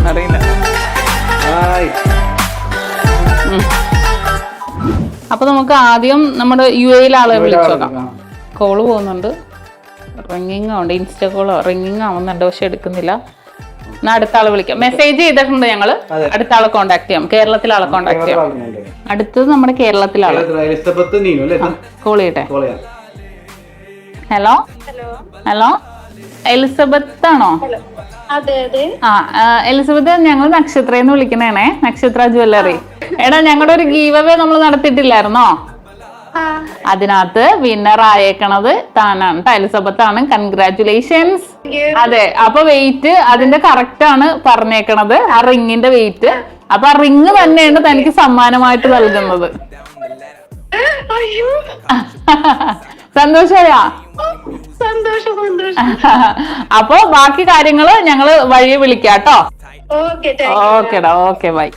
അറിയില്ല. അപ്പൊ നമുക്ക് ആദ്യം നമ്മുടെ UAE ആളെ വിളിച്ചു നോക്കാം. കോള് പോകുന്നുണ്ട്, റിങ്ങിങ് ആവുന്നുണ്ട്, ഇൻസ്റ്റ കോളോ റിങ്ങിങ് ആവുന്നുണ്ട്, പക്ഷെ എടുക്കുന്നില്ല. എന്നാ അടുത്ത ആളെ വിളിക്കാം. മെസ്സേജ് ചെയ്തിട്ടുണ്ട് ഞങ്ങള്, അടുത്ത ആളെ കോണ്ടാക്ട് ചെയ്യാം, കേരളത്തിലെ ആളെ കോണ്ടാക്ട് ചെയ്യാം. അടുത്തത് നമ്മുടെ കേരളത്തിലെ ആള് കോൾ ചെയ്യട്ടെ. ഹലോ ഹലോ, എലിസബത്ത് ആണോ? എലിസബത്ത്, ഞങ്ങൾ നക്ഷത്രന്ന് വിളിക്കണേണേ, നക്ഷത്ര ജ്വല്ലറി. എടാ, ഞങ്ങളുടെ ഒരു ഗീവ് അവേ നമ്മൾ നടത്തിയിട്ടില്ലായിരുന്നോ? അതിനകത്ത് വിന്നർ ആയേക്കണത് താനാണ്, എലിസബത്ത് ആണ്. കൺഗ്രാറ്റുലേഷൻസ്. അതെ, അപ്പൊ വെയിറ്റ് അതിന്റെ കറക്റ്റ് ആണ് പറഞ്ഞേക്കണത്, ആ റിങ്ങിന്റെ വെയിറ്റ്. അപ്പൊ ആ റിങ് തന്നെയാണ് തനിക്ക് സമ്മാനമായിട്ട് നൽകുന്നത്. സന്തോഷമായാ? അപ്പൊ ബാക്കി കാര്യങ്ങള് ഞങ്ങള് വഴിയെ വിളിക്കാട്ടോ. ഓക്കേടാ, ഓക്കെ, ബൈ.